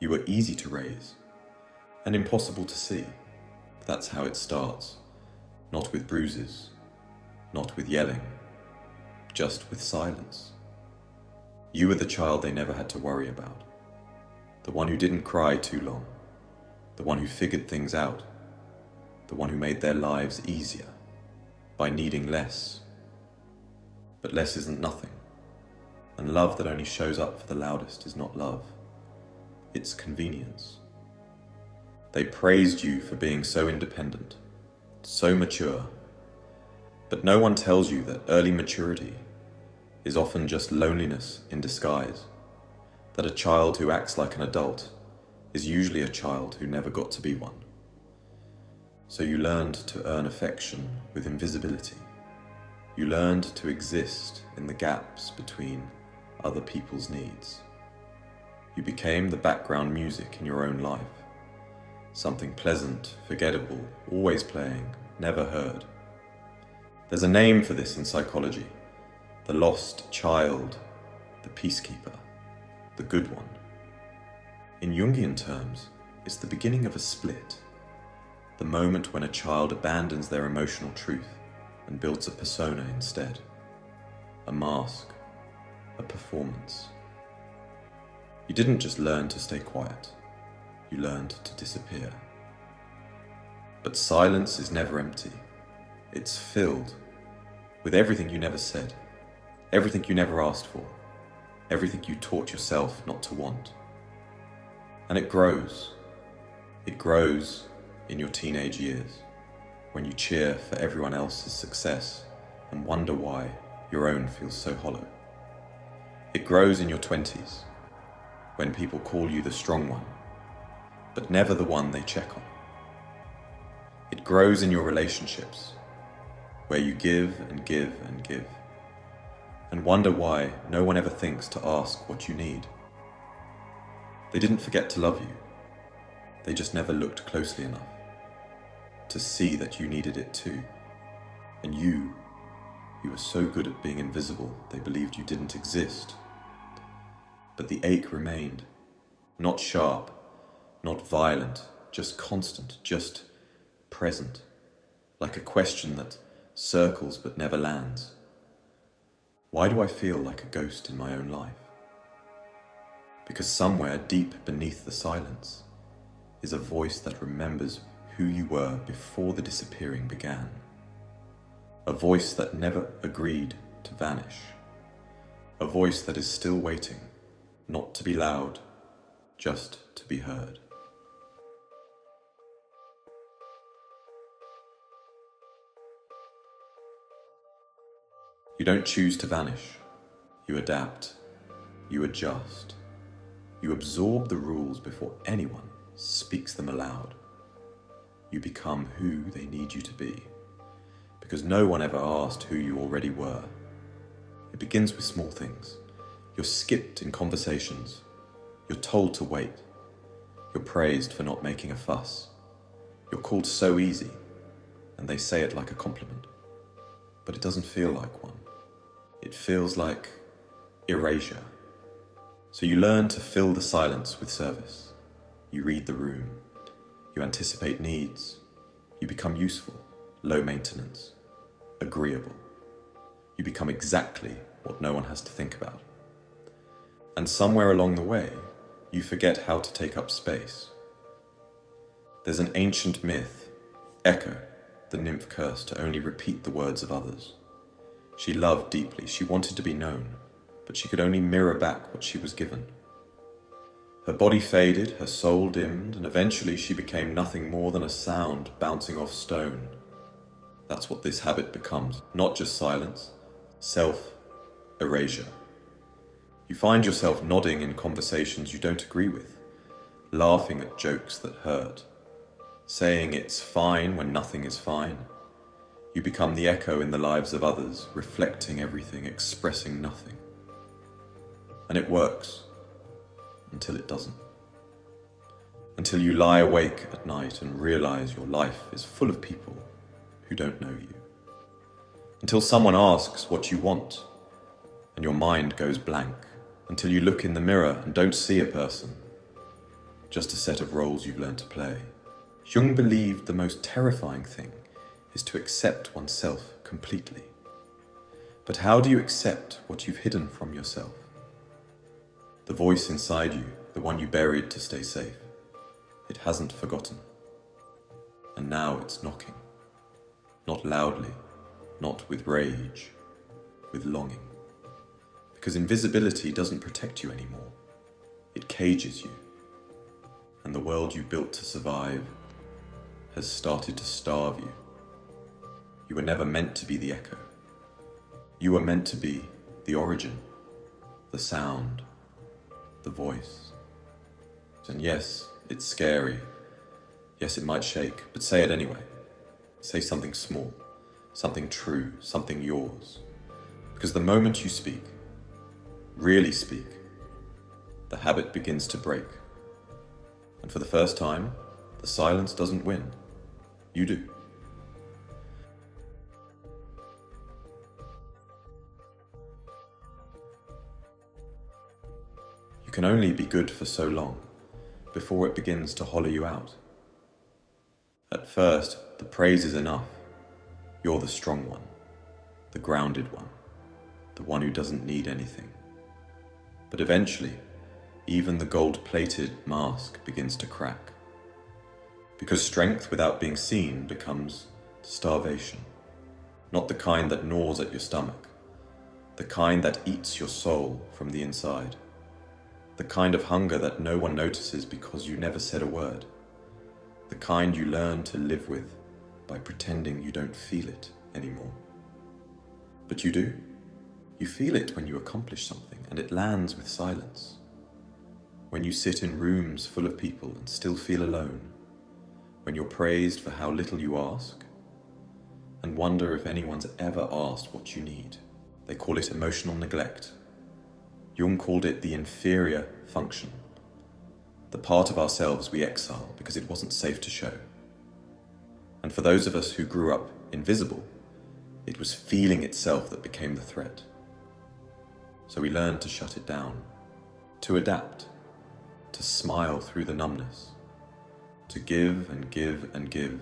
You were easy to raise and impossible to see. That's how it starts. Not with bruises, not with yelling, just with silence. You were the child they never had to worry about. The one who didn't cry too long. The one who figured things out. The one who made their lives easier by needing less. But less isn't nothing. And love that only shows up for the loudest is not love. It's convenience. They praised you for being so independent, so mature. But no one tells you that early maturity is often just loneliness in disguise. That a child who acts like an adult is usually a child who never got to be one. So you learned to earn affection with invisibility. You learned to exist in the gaps between other people's needs. You became the background music in your own life. Something pleasant, forgettable, always playing, never heard. There's a name for this in psychology. The lost child, the peacekeeper, the good one. In Jungian terms, it's the beginning of a split. The moment when a child abandons their emotional truth and builds a persona instead. A mask, a performance. You didn't just learn to stay quiet, you learned to disappear. But silence is never empty. It's filled with everything you never said, everything you never asked for, everything you taught yourself not to want. And it grows. It grows in your teenage years, when you cheer for everyone else's success and wonder why your own feels so hollow. It grows in your 20s, when people call you the strong one, but never the one they check on. It grows in your relationships, where you give and give and give, and wonder why no one ever thinks to ask what you need. They didn't forget to love you, they just never looked closely enough to see that you needed it too. And you were so good at being invisible, they believed you didn't exist. But the ache remained, not sharp, not violent, just constant, just present, like a question that circles but never lands. Why do I feel like a ghost in my own life? Because somewhere deep beneath the silence is a voice that remembers who you were before the disappearing began. A voice that never agreed to vanish. A voice that is still waiting, not to be loud, just to be heard. You don't choose to vanish. You adapt. You adjust. You absorb the rules before anyone speaks them aloud. You become who they need you to be, because no one ever asked who you already were. It begins with small things. You're skipped in conversations. You're told to wait. You're praised for not making a fuss. You're called so easy, and they say it like a compliment. But it doesn't feel like one. It feels like erasure. So you learn to fill the silence with service. You read the room. You anticipate needs. You become useful, low maintenance, agreeable. You become exactly what no one has to think about. And somewhere along the way, you forget how to take up space. There's an ancient myth, Echo, the nymph cursed to only repeat the words of others. She loved deeply, she wanted to be known, but she could only mirror back what she was given. Her body faded, her soul dimmed, and eventually she became nothing more than a sound bouncing off stone. That's what this habit becomes, not just silence, self-erasure. You find yourself nodding in conversations you don't agree with, laughing at jokes that hurt, saying it's fine when nothing is fine. You become the echo in the lives of others, reflecting everything, expressing nothing. And it works. Until it doesn't. Until you lie awake at night and realize your life is full of people who don't know you. Until someone asks what you want and your mind goes blank. Until you look in the mirror and don't see a person, just a set of roles you've learned to play. Jung believed the most terrifying thing is to accept oneself completely. But how do you accept what you've hidden from yourself? The voice inside you, the one you buried to stay safe, it hasn't forgotten. And now it's knocking. Not loudly, not with rage, with longing. Because invisibility doesn't protect you anymore. It cages you. And the world you built to survive has started to starve you. You were never meant to be the echo. You were meant to be the origin, the sound, the voice. And yes, it's scary. Yes, it might shake, but say it anyway. Say something small, something true, something yours. Because the moment you speak, really speak, the habit begins to break. And for the first time, the silence doesn't win. You do. You can only be good for so long before it begins to hollow you out. At first, the praise is enough. You're the strong one, the grounded one, the one who doesn't need anything. But eventually, even the gold-plated mask begins to crack. Because strength without being seen becomes starvation. Not the kind that gnaws at your stomach, the kind that eats your soul from the inside. The kind of hunger that no one notices because you never said a word. The kind you learn to live with by pretending you don't feel it anymore. But you do. You feel it when you accomplish something, and it lands with silence. When you sit in rooms full of people and still feel alone. When you're praised for how little you ask, and wonder if anyone's ever asked what you need. They call it emotional neglect. Jung called it the inferior function, the part of ourselves we exile because it wasn't safe to show. And for those of us who grew up invisible, it was feeling itself that became the threat. So we learned to shut it down, to adapt, to smile through the numbness, to give and give and give,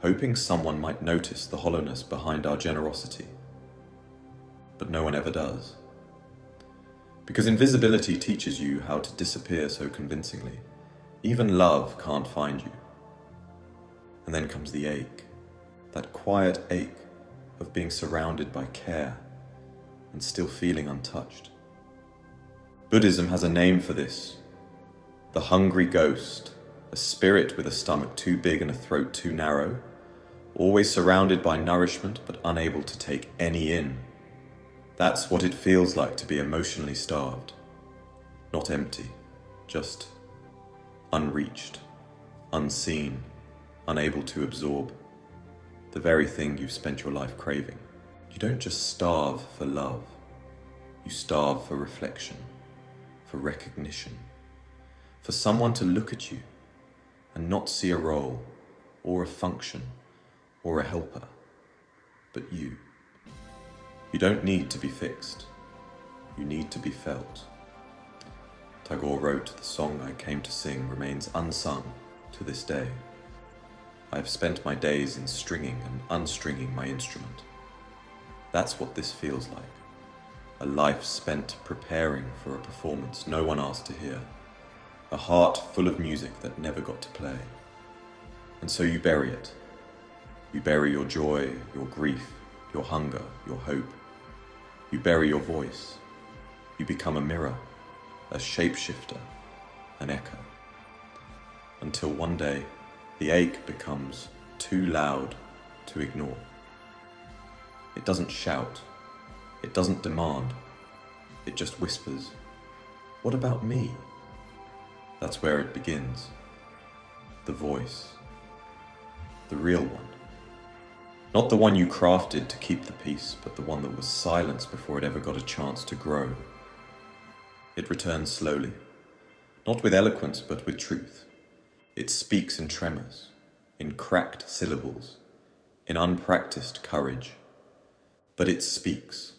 hoping someone might notice the hollowness behind our generosity. But no one ever does. Because invisibility teaches you how to disappear so convincingly. Even love can't find you. And then comes the ache, that quiet ache of being surrounded by care and still feeling untouched. Buddhism has a name for this, the hungry ghost, a spirit with a stomach too big and a throat too narrow, always surrounded by nourishment but unable to take any in. That's what it feels like to be emotionally starved. Not empty, just unreached, unseen, unable to absorb. The very thing you've spent your life craving. You don't just starve for love. You starve for reflection, for recognition, for someone to look at you and not see a role or a function or a helper, but you. You don't need to be fixed. You need to be felt. Tagore wrote, "The song I came to sing remains unsung to this day. I have spent my days in stringing and unstringing my instrument." That's what this feels like. A life spent preparing for a performance no one asked to hear. A heart full of music that never got to play. And so you bury it. You bury your joy, your grief, your hunger, your hope. You bury your voice. You become a mirror, a shapeshifter, an echo. Until one day, the ache becomes too loud to ignore. It doesn't shout. It doesn't demand. It just whispers, "What about me?" That's where it begins. The voice. The real one. Not the one you crafted to keep the peace, but the one that was silenced before it ever got a chance to grow. It returns slowly, not with eloquence, but with truth. It speaks in tremors, in cracked syllables, in unpracticed courage. But it speaks.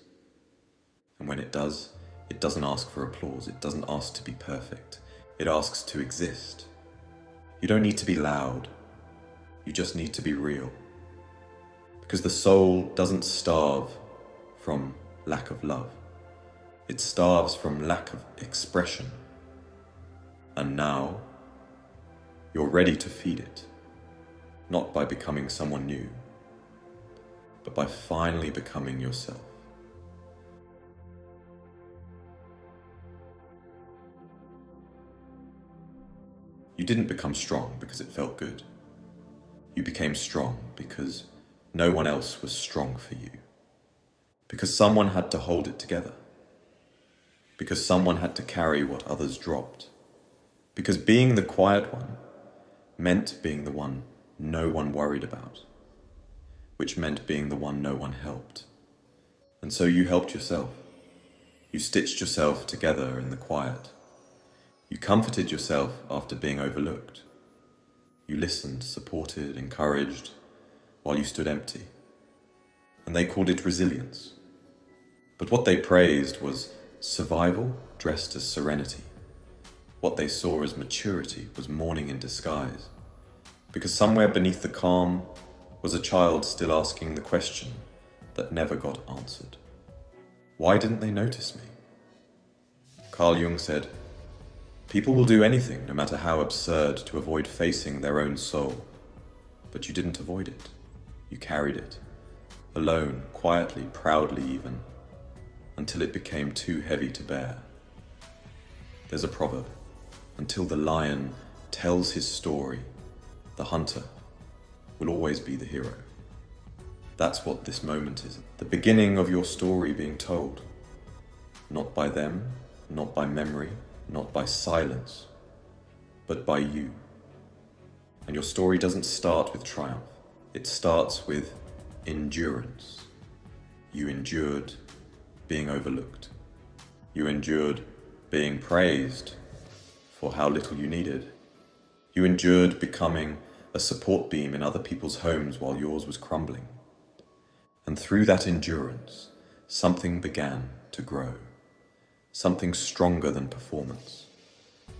And when it does, it doesn't ask for applause. It doesn't ask to be perfect. It asks to exist. You don't need to be loud. You just need to be real. Because the soul doesn't starve from lack of love. It starves from lack of expression. And now, you're ready to feed it, not by becoming someone new, but by finally becoming yourself. You didn't become strong because it felt good. You became strong because no one else was strong for you. Because someone had to hold it together. Because someone had to carry what others dropped. Because being the quiet one meant being the one no one worried about, which meant being the one no one helped. And so you helped yourself. You stitched yourself together in the quiet. You comforted yourself after being overlooked. You listened, supported, encouraged, while you stood empty. And they called it resilience. But what they praised was survival dressed as serenity. What they saw as maturity was mourning in disguise. Because somewhere beneath the calm was a child still asking the question that never got answered. Why didn't they notice me? Carl Jung said, "People will do anything, no matter how absurd, to avoid facing their own soul. But you didn't avoid it. You carried it, alone, quietly, proudly even, until it became too heavy to bear." There's a proverb, until the lion tells his story, the hunter will always be the hero. That's what this moment is, the beginning of your story being told. Not by them, not by memory, not by silence, but by you. And your story doesn't start with triumph. It starts with endurance. You endured being overlooked. You endured being praised for how little you needed. You endured becoming a support beam in other people's homes while yours was crumbling. And through that endurance, something began to grow. Something stronger than performance.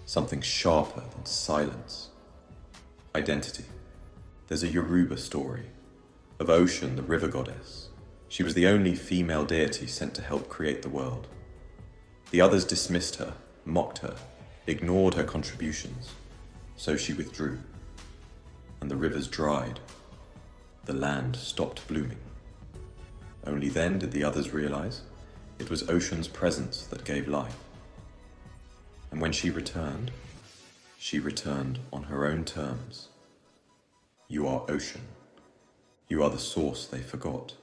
Something sharper than silence. Identity. There's a Yoruba story of Ocean, the river goddess. She was the only female deity sent to help create the world. The others dismissed her, mocked her, ignored her contributions, so she withdrew. And the rivers dried. The land stopped blooming. Only then did the others realize it was Ocean's presence that gave life. And when she returned on her own terms. You are Ocean. You are the source they forgot.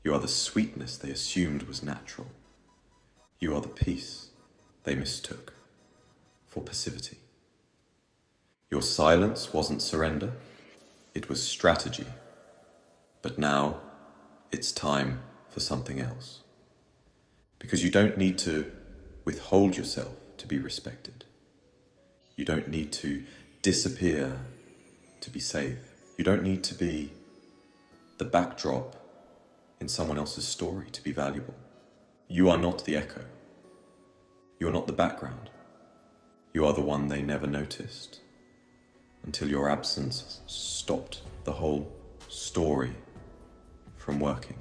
You are the sweetness they assumed was natural. You are the peace they mistook for passivity. Your silence wasn't surrender, it was strategy. But now, it's time for something else. Because you don't need to withhold yourself to be respected. You don't need to disappear to be safe. You don't need to be the backdrop in someone else's story to be valuable. You are not the echo. You're not the background. You are the one they never noticed until your absence stopped the whole story from working.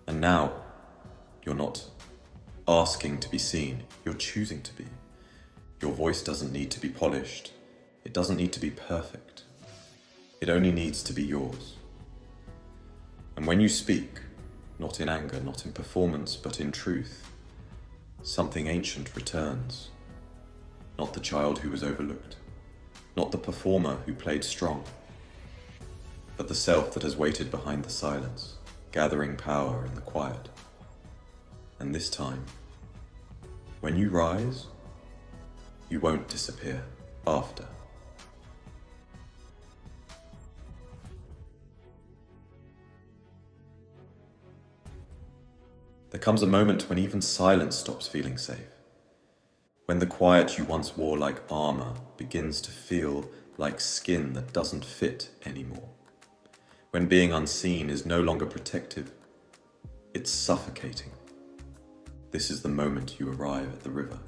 And now, you're not asking to be seen, you're choosing to be. Your voice doesn't need to be polished. It doesn't need to be perfect. It only needs to be yours. And when you speak, not in anger, not in performance, but in truth, something ancient returns. Not the child who was overlooked, not the performer who played strong, but the self that has waited behind the silence, gathering power in the quiet. And this time, when you rise, you won't disappear after. There comes a moment when even silence stops feeling safe. When the quiet you once wore like armor begins to feel like skin that doesn't fit anymore. When being unseen is no longer protective, it's suffocating. This is the moment you arrive at the river.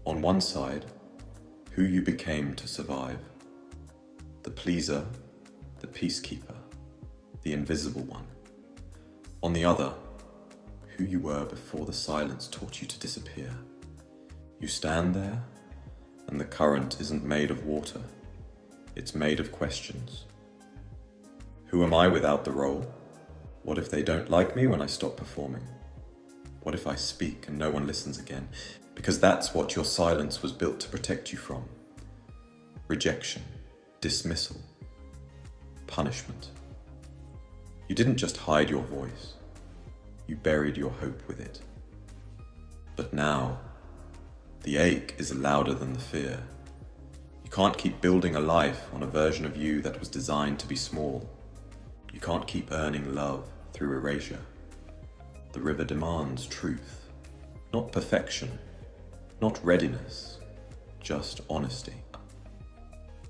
On one side, who you became to survive, the pleaser, the peacekeeper, the invisible one. On the other, who you were before the silence taught you to disappear. You stand there, and the current isn't made of water, it's made of questions. Who am I without the role? What if they don't like me when I stop performing? What if I speak and no one listens again? Because that's what your silence was built to protect you from. Rejection, dismissal, punishment. You didn't just hide your voice, you buried your hope with it. But now, the ache is louder than the fear. You can't keep building a life on a version of you that was designed to be small. You can't keep earning love through erasure. The river demands truth, not perfection, not readiness, just honesty.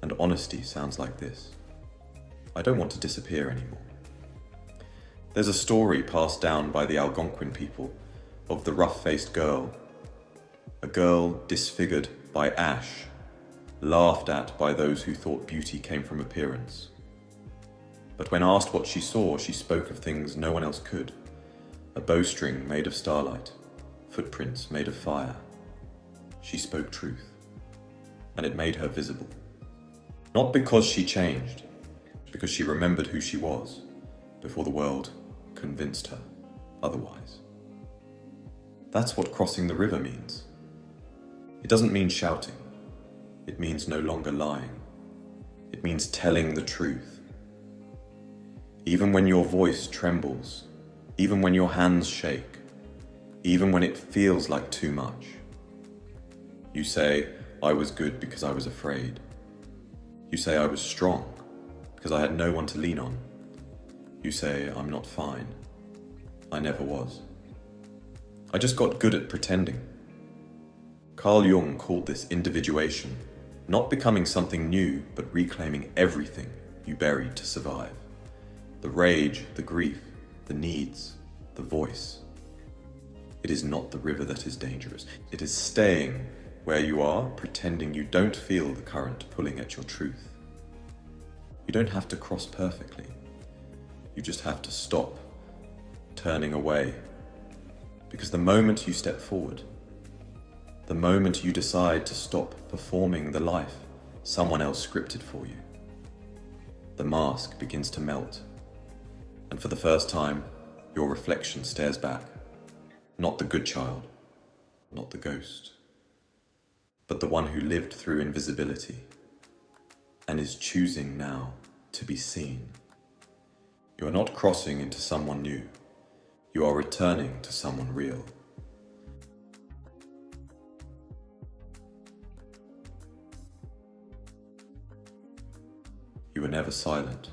And honesty sounds like this: I don't want to disappear anymore. There's a story passed down by the Algonquin people of the rough-faced girl, a girl disfigured by ash, laughed at by those who thought beauty came from appearance. But when asked what she saw, she spoke of things no one else could: a bowstring made of starlight, footprints made of fire. She spoke truth, and it made her visible. Not because she changed, because she remembered who she was before the world convinced her otherwise. That's what crossing the river means. It doesn't mean shouting. It means no longer lying. It means telling the truth. Even when your voice trembles, even when your hands shake, even when it feels like too much. You say, I was good because I was afraid. You say I was strong because I had no one to lean on. You say I'm not fine. I never was. I just got good at pretending. Carl Jung called this individuation, not becoming something new, but reclaiming everything you buried to survive. The rage, the grief, the needs, the voice. It is not the river that is dangerous. It is staying where you are, pretending you don't feel the current pulling at your truth. You don't have to cross perfectly. You just have to stop turning away. Because the moment you step forward, the moment you decide to stop performing the life someone else scripted for you, the mask begins to melt. And for the first time, your reflection stares back. Not the good child, not the ghost, but the one who lived through invisibility and is choosing now to be seen. You are not crossing into someone new. You are returning to someone real. You were never silent.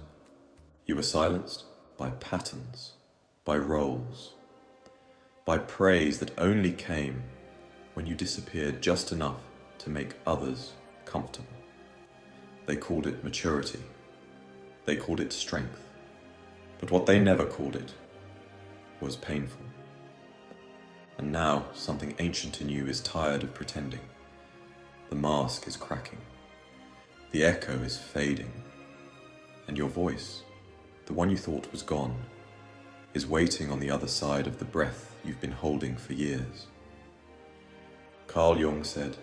You were silenced by patterns, by roles, by praise that only came when you disappeared just enough to make others comfortable. They called it maturity. They called it strength. But what they never called it was painful. And now something ancient in you is tired of pretending. The mask is cracking. The echo is fading. And your voice, the one you thought was gone, is waiting on the other side of the breath you've been holding for years. Carl Jung said,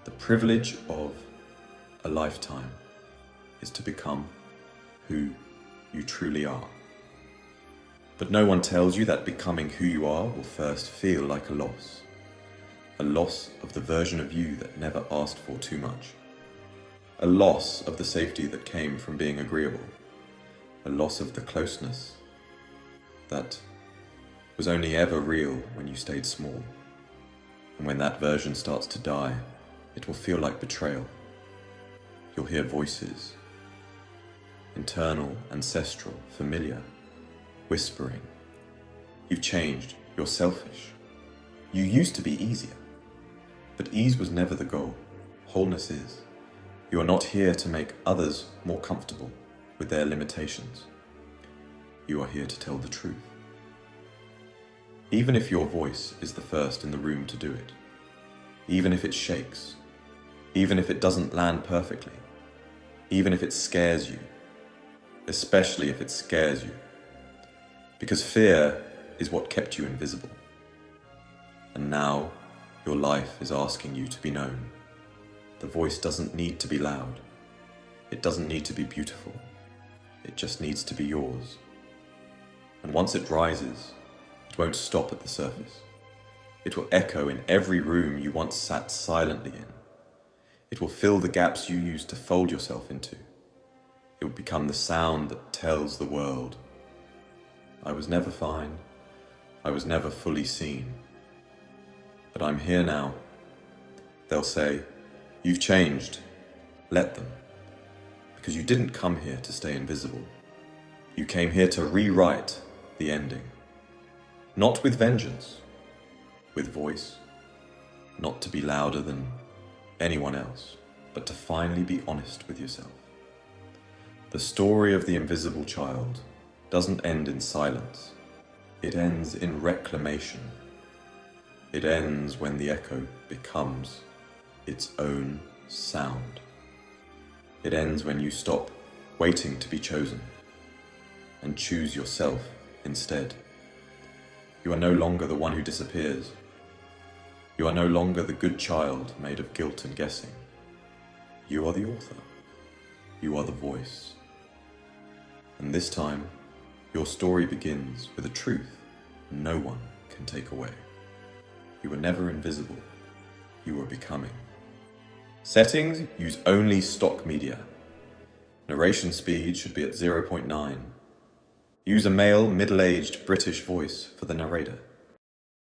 "The privilege of a lifetime is to become who you truly are." But no one tells you that becoming who you are will first feel like a loss of the version of you that never asked for too much, a loss of the safety that came from being agreeable, a loss of the closeness that was only ever real when you stayed small. And when that version starts to die, it will feel like betrayal. You'll hear voices, internal, ancestral, familiar, whispering. You've changed, you're selfish. You used to be easier, but ease was never the goal. Wholeness is. You are not here to make others more comfortable with their limitations. You are here to tell the truth. Even if your voice is the first in the room to do it. even if it shakes, even if it doesn't land perfectly, even if it scares you, especially if it scares you. Because fear is what kept you invisible. And now your life is asking you to be known. The voice doesn't need to be loud. It doesn't need to be beautiful. It just needs to be yours. And once it rises, it won't stop at the surface. It will echo in every room you once sat silently in. It will fill the gaps you used to fold yourself into. It will become the sound that tells the world, I was never fine. I was never fully seen. But I'm here now. They'll say, you've changed. Let them. Because you didn't come here to stay invisible. You came here to rewrite the ending. Not with vengeance, with voice. Not to be louder than anyone else, but to finally be honest with yourself. The story of the invisible child doesn't end in silence. It ends in reclamation. It ends when the echo becomes its own sound. It ends when you stop waiting to be chosen and choose yourself instead. You are no longer the one who disappears. You are no longer the good child made of guilt and guessing. You are the author. You are the voice. And this time, your story begins with a truth no one can take away. You were never invisible. You were becoming. Settings, use only stock media. Narration speed should be at 0.9. Use a male, middle-aged British voice for the narrator.